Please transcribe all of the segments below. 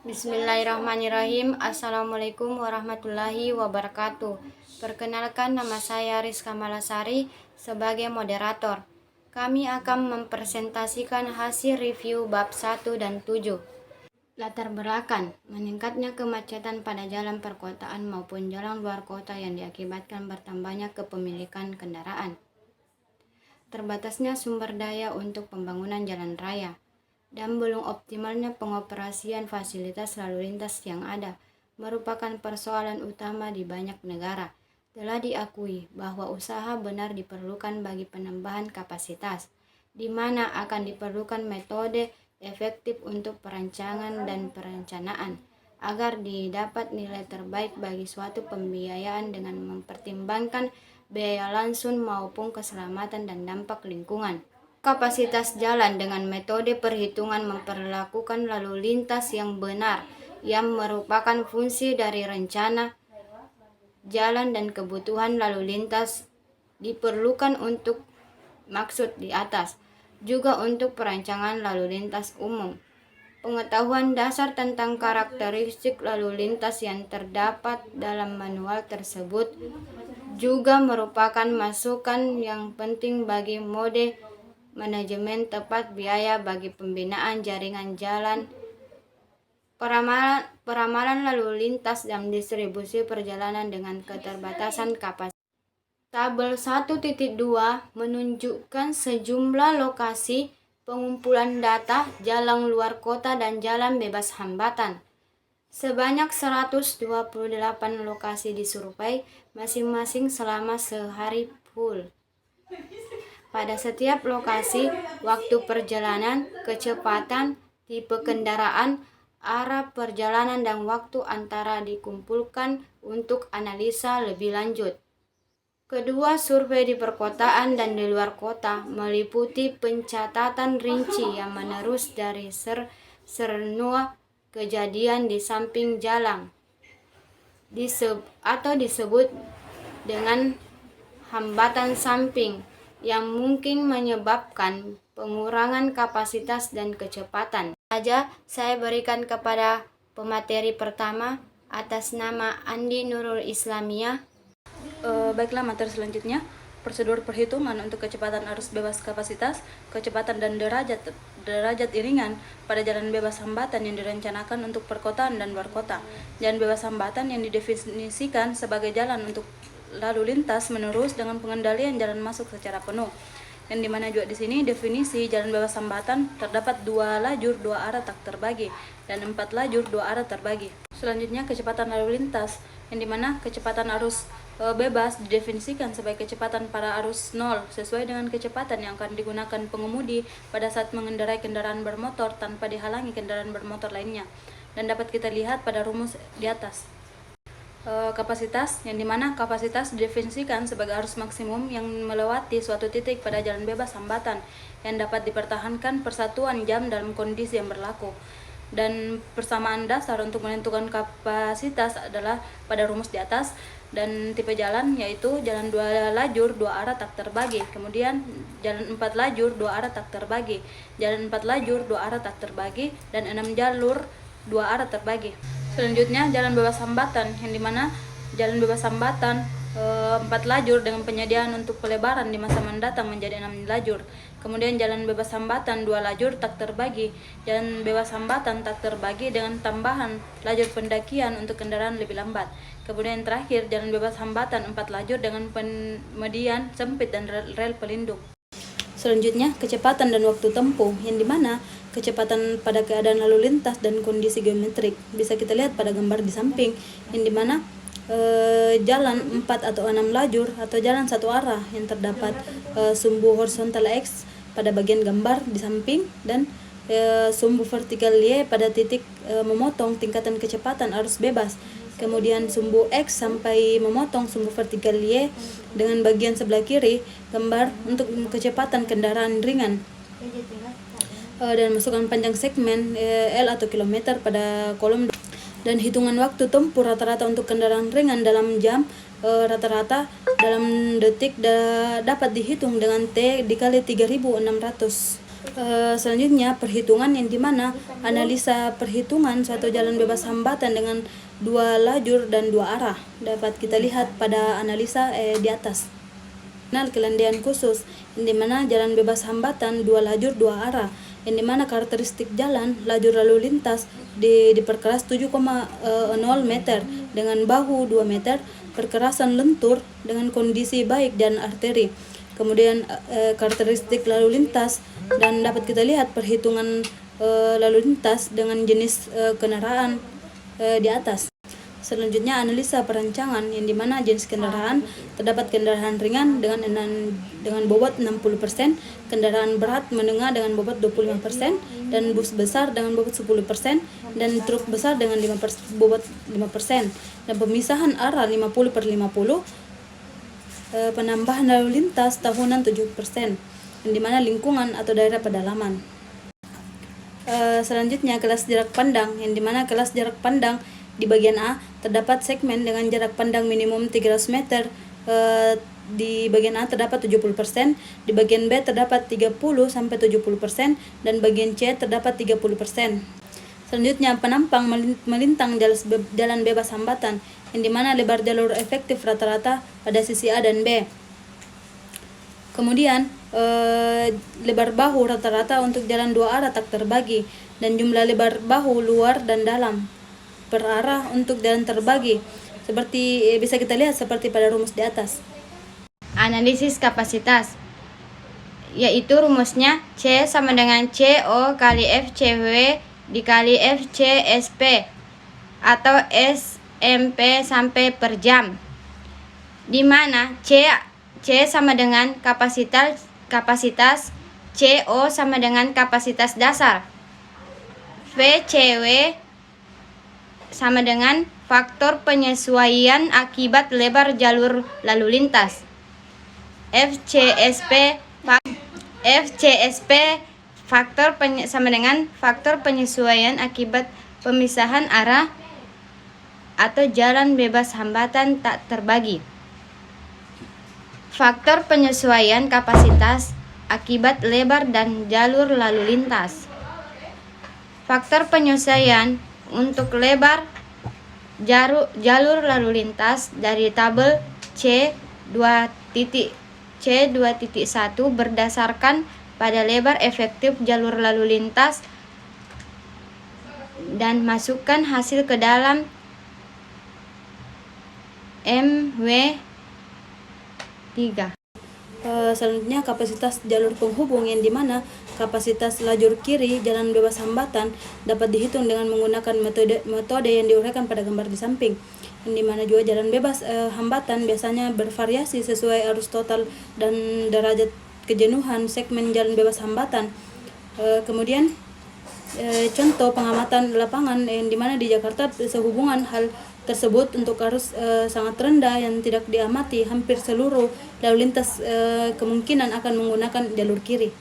Bismillahirrahmanirrahim. Assalamualaikum warahmatullahi wabarakatuh. Perkenalkan, nama saya Rizka Malasari sebagai moderator. Kami akan mempresentasikan hasil review bab 1 dan 7. Latar belakang, meningkatnya kemacetan pada jalan perkotaan maupun jalan luar kota yang diakibatkan bertambahnya kepemilikan kendaraan. Terbatasnya sumber daya untuk pembangunan jalan raya, dan belum optimalnya pengoperasian fasilitas lalu lintas yang ada merupakan persoalan utama di banyak negara. Telah diakui bahwa usaha benar diperlukan bagi penambahan kapasitas, di mana akan diperlukan metode efektif untuk perancangan dan perencanaan, agar didapat nilai terbaik bagi suatu pembiayaan dengan mempertimbangkan biaya langsung maupun keselamatan dan dampak lingkungan. Kapasitas jalan dengan metode perhitungan memperlakukan lalu lintas yang benar, yang merupakan fungsi dari rencana jalan dan kebutuhan lalu lintas diperlukan untuk maksud di atas, juga untuk perancangan lalu lintas umum. Pengetahuan dasar tentang karakteristik lalu lintas yang terdapat dalam manual tersebut juga merupakan masukan yang penting bagi mode manajemen tepat biaya bagi pembinaan jaringan jalan, peramalan lalu lintas, dan distribusi perjalanan dengan keterbatasan kapasitas. Tabel 1.2 menunjukkan sejumlah lokasi pengumpulan data jalan luar kota dan jalan bebas hambatan. Sebanyak 128 lokasi disurvei masing-masing selama sehari full. Pada setiap lokasi, waktu perjalanan, kecepatan, tipe kendaraan, arah perjalanan, dan waktu antara dikumpulkan untuk analisa lebih lanjut. Kedua survei di perkotaan dan di luar kota meliputi pencatatan rinci yang menerus dari semua kejadian di samping jalan, disebut dengan hambatan samping, yang mungkin menyebabkan pengurangan kapasitas dan kecepatan. Saya berikan kepada pemateri pertama atas nama Andi Nurul Islamiyah. Baiklah, materi selanjutnya, prosedur perhitungan untuk kecepatan arus bebas kapasitas, kecepatan dan derajat iringan pada jalan bebas hambatan yang direncanakan untuk perkotaan dan luar kota. Jalan bebas hambatan yang didefinisikan sebagai jalan untuk lalu lintas menerus dengan pengendalian jalan masuk secara penuh. Yang dimana juga di sini definisi jalan bebas hambatan terdapat 2 lajur 2 arah tak terbagi dan 4 lajur 2 arah terbagi. Selanjutnya, kecepatan lalu lintas, yang dimana kecepatan arus bebas didefinisikan sebagai kecepatan pada arus 0 sesuai dengan kecepatan yang akan digunakan pengemudi pada saat mengendarai kendaraan bermotor tanpa dihalangi kendaraan bermotor lainnya, dan dapat kita lihat pada rumus di atas. Kapasitas, yang dimana kapasitas didefinisikan sebagai arus maksimum yang melewati suatu titik pada jalan bebas hambatan yang dapat dipertahankan persatuan jam dalam kondisi yang berlaku. Dan persamaan dasar untuk menentukan kapasitas adalah pada rumus di atas. Dan tipe jalan yaitu jalan 2 lajur 2 arah tak terbagi, kemudian jalan 4 lajur 2 arah tak terbagi, jalan 4 lajur 2 arah tak terbagi, dan 6 jalur 2 arah terbagi. Selanjutnya, jalan bebas hambatan, yang dimana jalan bebas hambatan 4 lajur dengan penyediaan untuk pelebaran di masa mendatang menjadi 6 lajur. Kemudian jalan bebas hambatan 2 lajur tak terbagi, jalan bebas hambatan tak terbagi dengan tambahan lajur pendakian untuk kendaraan lebih lambat. Kemudian terakhir, jalan bebas hambatan 4 lajur dengan median sempit dan rel pelindung. Selanjutnya, kecepatan dan waktu tempuh, yang dimana kecepatan pada keadaan lalu lintas dan kondisi geometrik bisa kita lihat pada gambar di samping, yang dimana jalan 4 atau 6 lajur atau jalan satu arah yang terdapat sumbu horizontal X pada bagian gambar di samping, dan sumbu vertikal Y pada titik memotong tingkatan kecepatan arus bebas. Kemudian sumbu X sampai memotong sumbu vertikal Y dengan bagian sebelah kiri gambar untuk kecepatan kendaraan ringan, dan masukkan panjang segmen L atau kilometer pada kolom, dan hitungan waktu tempuh rata-rata untuk kendaraan ringan dalam jam rata-rata dalam detik dapat dihitung dengan T dikali 3600. Selanjutnya perhitungan, yang dimana analisa perhitungan suatu jalan bebas hambatan dengan 2 lajur dan 2 arah dapat kita lihat pada analisa di atas. Kelendean khusus, yang dimana jalan bebas hambatan 2 lajur 2 arah, yang dimana karakteristik jalan lajur lalu lintas diperkeras 7,0 meter dengan bahu 2 meter, perkerasan lentur dengan kondisi baik dan arteri. Kemudian karakteristik lalu lintas, dan dapat kita lihat perhitungan lalu lintas dengan jenis kendaraan di atas. Selanjutnya analisa perancangan, yang dimana jenis kendaraan terdapat kendaraan ringan dengan bobot 60%, kendaraan berat menengah dengan bobot 25%, dan bus besar dengan bobot 10%, dan truk besar dengan bobot 5%, dan pemisahan arah 50/50, penambahan lalu lintas tahunan 7%, yang dimana lingkungan atau daerah pedalaman. Selanjutnya kelas jarak pandang, yang dimana kelas jarak pandang di bagian A terdapat segmen dengan jarak pandang minimum 300 meter. Di bagian A terdapat 70%, di bagian B terdapat 30-70%, dan bagian C terdapat 30%. Selanjutnya penampang melintang jalan bebas hambatan, yang dimana lebar jalur efektif rata-rata pada sisi A dan B. Kemudian lebar bahu rata-rata untuk jalan 2 arah tak terbagi, dan jumlah lebar bahu luar dan dalam per arah untuk jalan terbagi, seperti bisa kita lihat seperti pada rumus di atas. Analisis kapasitas, yaitu rumusnya C sama dengan CO kali FCW dikali FCSP atau SMP sampai per jam, di mana C sama dengan kapasitas, CO sama dengan kapasitas dasar, VCW sama dengan faktor penyesuaian akibat lebar jalur lalu lintas, FCSP sama dengan faktor penyesuaian akibat pemisahan arah atau jalan bebas hambatan tak terbagi. Faktor penyesuaian kapasitas akibat lebar dan jalur lalu lintas. Faktor penyesuaian untuk lebar jalur lalu lintas dari tabel C2.1 berdasarkan pada lebar efektif jalur lalu lintas dan masukkan hasil ke dalam MW3. Selanjutnya kapasitas jalur penghubung, yang dimana kapasitas lajur kiri jalan bebas hambatan dapat dihitung dengan menggunakan metode yang diuraikan pada gambar di samping, yang dimana juga jalan bebas hambatan biasanya bervariasi sesuai arus total dan derajat kejenuhan segmen jalan bebas hambatan. Kemudian contoh pengamatan lapangan, yang dimana di Jakarta sehubungan hal tersebut untuk arus sangat rendah yang tidak diamati, hampir seluruh lalu lintas kemungkinan akan menggunakan jalur kiri.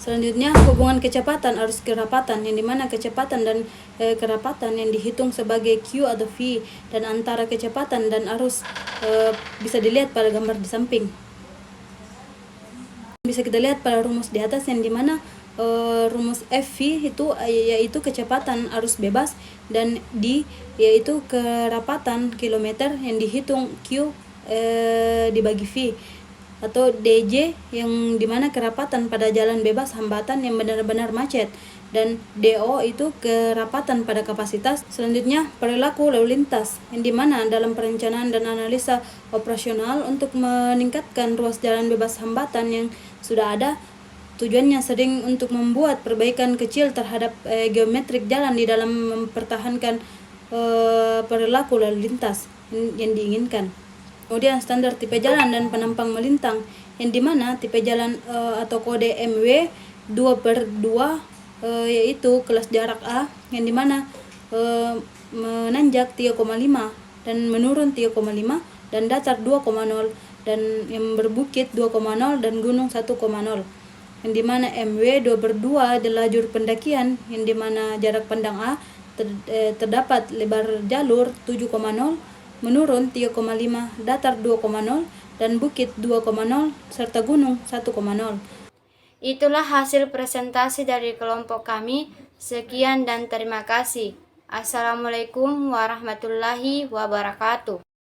Selanjutnya hubungan kecepatan arus kerapatan, yang dimana kecepatan dan kerapatan yang dihitung sebagai Q atau V, dan antara kecepatan dan arus bisa dilihat pada gambar di samping. Bisa kita lihat pada rumus di atas, yang dimana rumus FV itu yaitu kecepatan arus bebas, dan D yaitu kerapatan kilometer yang dihitung Q dibagi V, atau DJ yang dimana kerapatan pada jalan bebas hambatan yang benar-benar macet, dan DO itu kerapatan pada kapasitas. Selanjutnya perilaku lalu lintas, yang dimana dalam perencanaan dan analisa operasional untuk meningkatkan ruas jalan bebas hambatan yang sudah ada, tujuannya sering untuk membuat perbaikan kecil terhadap geometrik jalan di dalam mempertahankan perilaku lalu lintas yang diinginkan. Kemudian standar tipe jalan dan penampang melintang, yang dimana tipe jalan atau kode MW 2/2 yaitu kelas jarak A, yang dimana menanjak 3,5 dan menurun 3,5, dan datar 2,0, dan yang berbukit 2,0 dan gunung 1,0. Yang dimana MW 2/2 adalah lajur pendakian, yang dimana jarak pandang A terdapat lebar jalur 7,0, menurun 3,5, datar 2,0, dan bukit 2,0 serta gunung 1,0. Itulah hasil presentasi dari kelompok kami. Sekian dan terima kasih. Assalamualaikum warahmatullahi wabarakatuh.